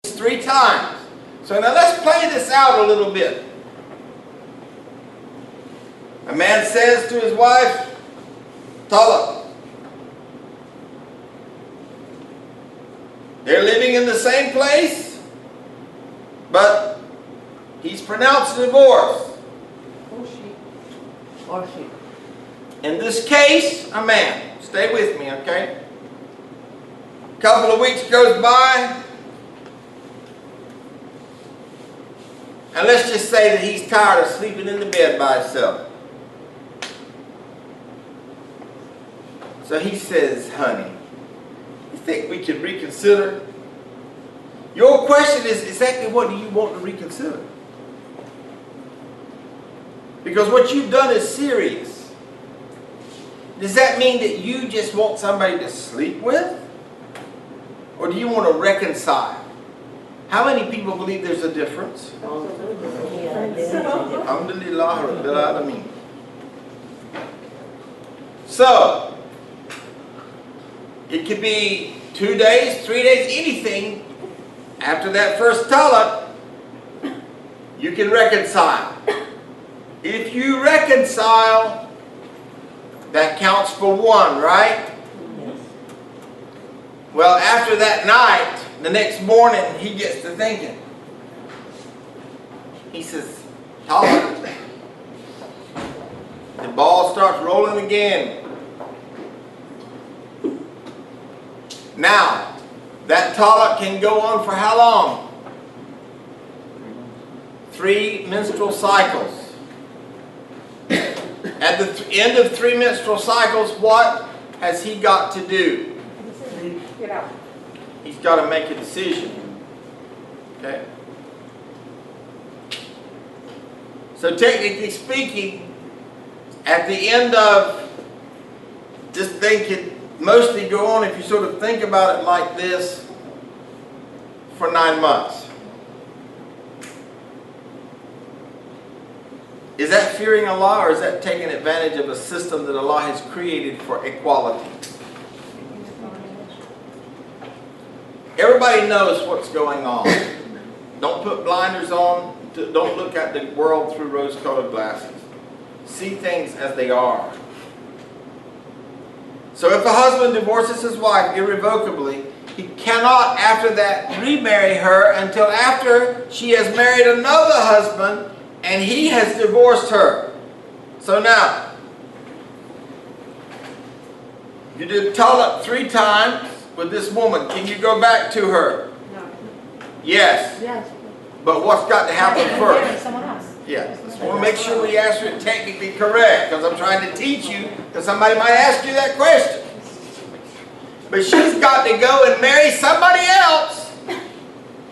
3 times. So now let's play this out a little bit. A man says to his wife, Talak. They're living in the same place, but he's pronounced divorce. Or she. In this case, a man. Stay with me, okay? A couple of weeks goes by, and let's just say that he's tired of sleeping in the bed by himself. So he says, honey, you think we could reconsider? Your question is exactly what do you want to reconsider? Because what you've done is serious. Does that mean that you just want somebody to sleep with? Or do you want to reconcile? How many people believe there's a difference? Alhamdulillah Rabbil Alameen. So, it could be 2 days, 3 days, anything. After that first talaq, you can reconcile. If you reconcile, that counts for 1, right? Yes. Well, after that night, the next morning, he gets to thinking. He says, talaq. The ball starts rolling again. Now, that talaq can go on for how long? 3 menstrual cycles. At the end of 3 menstrual cycles, what has he got to do? Get out. He's got to make a decision. Okay? So technically speaking, at the end of this thing could mostly go on, if you sort of think about it like this, for 9 months. Is that fearing Allah, or is that taking advantage of a system that Allah has created for equality? Everybody knows what's going on. Don't put blinders on. Don't look at the world through rose-colored glasses. See things as they are. So if a husband divorces his wife irrevocably, he cannot after that remarry her until after she has married another husband and he has divorced her. So now, you did talaq 3 times with this woman. Can you go back to her? No. Yes. Yes. But what's got to happen first? Someone else. Yes. I want to make sure we answer it technically correct, because I'm trying to teach you, because somebody might ask you that question. But she's got to go and marry somebody else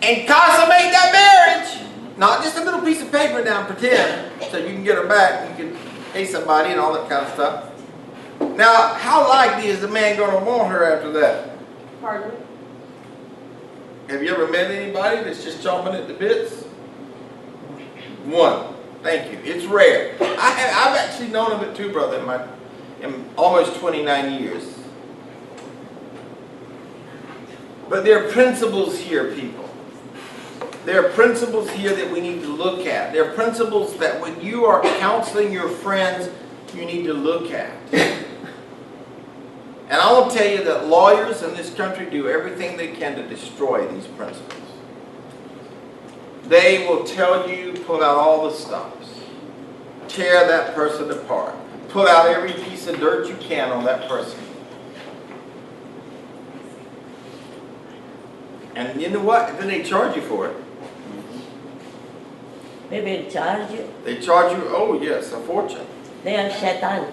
and consummate that marriage. Not just a little piece of paper down, pretend, so you can get her back, you can pay somebody and all that kind of stuff. Now, how likely is the man going to want her after that? Hardly. Have you ever met anybody that's just chomping at the bits? 1. Thank you. It's rare. I've actually known of it too, brother, in almost 29 years. But there are principles here, people. There are principles here that we need to look at. There are principles that when you are counseling your friends, you need to look at. And I will tell you that lawyers in this country do everything they can to destroy these principles. They will tell you, pull out all the stops. Tear that person apart. Pull out every piece of dirt you can on that person. And you know what? Then they charge you for it. Maybe they charge you. They charge you, oh yes, a fortune. They are shaitan.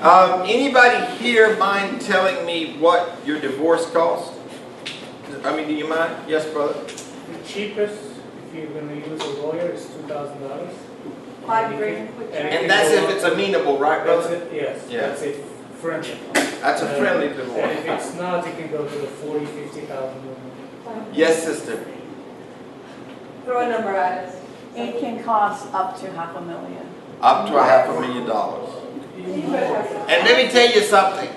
Anybody here mind telling me what your divorce cost? I mean, do you mind? Yes, brother? The cheapest, if you're going to use a lawyer, is $2,000. $5 grand. And that's if it's amenable, right, That's brother? it, yes. Yeah. That's a friendly. That's a friendly And divorce. if it's not, it can go to the $40,000, $50,000. Yes, sister. Throw a number at us. It can cost up to $500,000. Up to $500,000. And let me tell you something.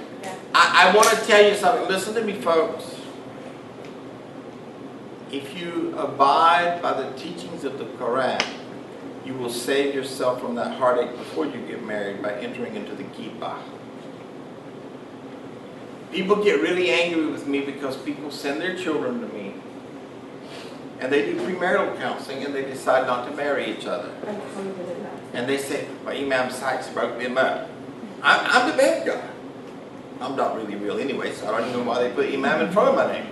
I want to tell you something. Listen to me, folks. if you abide by the teachings of the Quran, you will save yourself from that heartache before you get married by entering into the kippah. People get really angry with me because people send their children to me and they do premarital counseling and they decide not to marry each other. And they say, well, Imam Sykes broke them up. I'm the bad guy. I'm not really real anyway, so I don't even know why they put Imam in front of my name.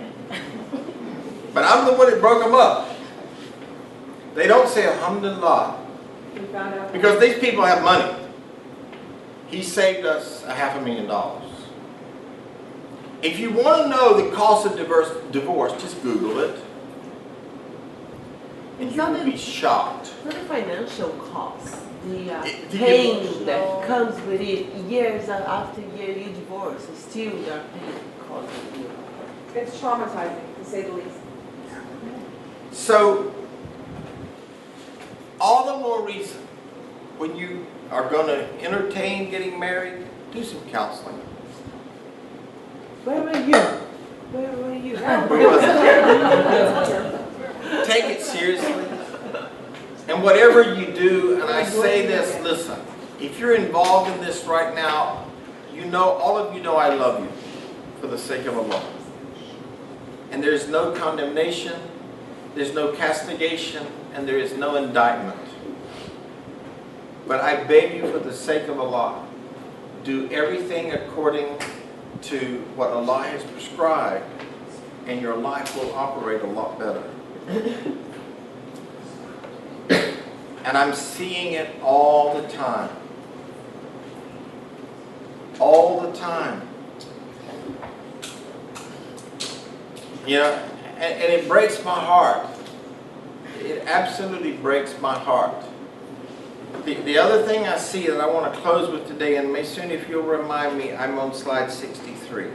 But I'm the one that broke them up. They don't say Alhamdulillah because these people have money. He saved us $500,000. If you want to know the cost of divorce, just Google it. And you will be shocked. Not the financial cost, the The pain that comes with it. Years after year you divorce, still there are pain caused with you. It's traumatizing, to say the least. So, all the more reason when you are going to entertain getting married, do some counseling. Where were you? Where were you? Where was it? Take it seriously. And whatever you do, and I say this, listen, if you're involved in this right now, you know, all of you know I love you for the sake of Allah. And there's no condemnation, there's no castigation, and there is no indictment. But I beg you for the sake of Allah, do everything according to what Allah has prescribed, and your life will operate a lot better. And I'm seeing it all the time. All the time. You know, and it breaks my heart. It absolutely breaks my heart. The other thing I see that I want to close with today, and Maysoon, if you'll remind me, I'm on slide 63.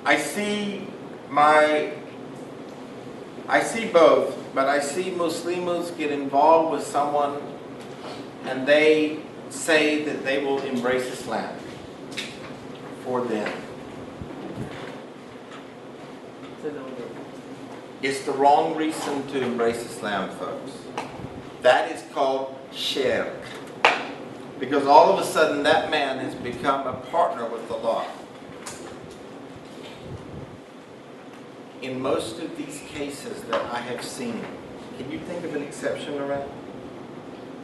I see both, but I see Muslims get involved with someone and they say that they will embrace Islam for them. It's the wrong reason to embrace Islam, folks. That is called shirk. Because all of a sudden that man has become a partner with Allah. In most of these cases that I have seen, can you think of an exception, Lorraine?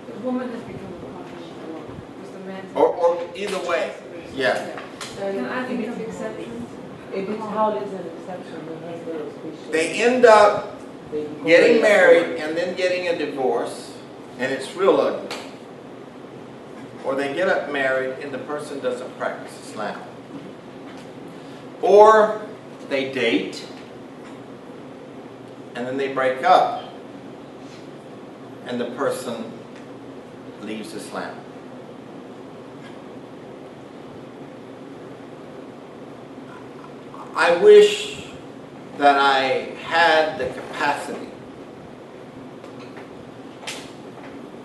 The woman has become a partner with Allah. Was the man? Or either way, yeah. Can I think of exceptions? If it's how is an exception, the husband is Christian. They end up getting married and then getting a divorce, and it's real ugly. Or they get up married and the person doesn't practice Islam. Or they date and then they break up and the person leaves Islam. I wish that I had the capacity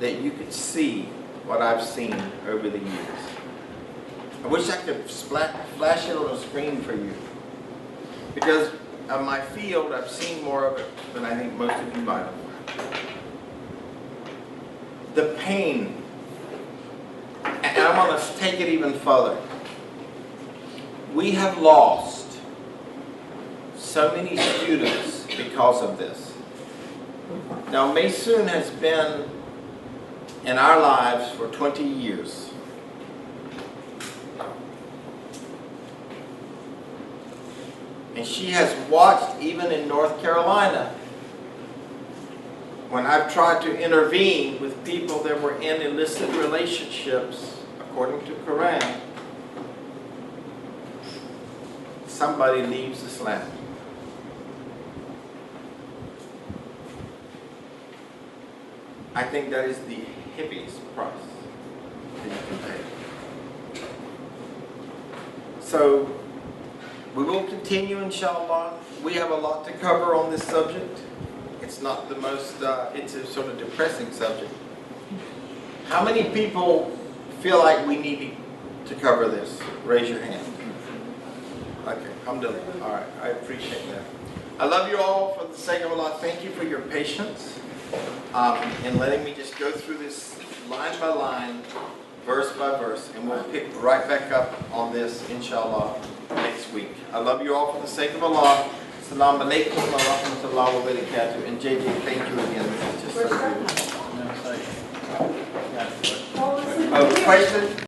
that you could see what I've seen over the years. I wish I could flash it on a screen for you. Because of my field, I've seen more of it than I think most of you might have. The pain. And I want to take it even further. We have lost so many students because of this. Now, Maysoon has been in our lives for 20 years. And she has watched, even in North Carolina, when I've tried to intervene with people that were in illicit relationships, according to Quran, somebody leaves Islam. I think that is the heaviest price that you can pay. So, we will continue, inshallah. We have a lot to cover on this subject. It's not the most, it's a sort of depressing subject. How many people feel like we need to cover this? Raise your hand. Okay, I'm done. All right, I appreciate that. I love you all. For the sake of Allah, thank you for your patience in letting me just go through this line by line, verse by verse, and we'll pick right back up on this, inshallah, next week. I love you all for the sake of Allah. Assalamu alaikum wa rahmatullahi wa barakatuh. And JJ, thank you again. This is just so good. Oh, question?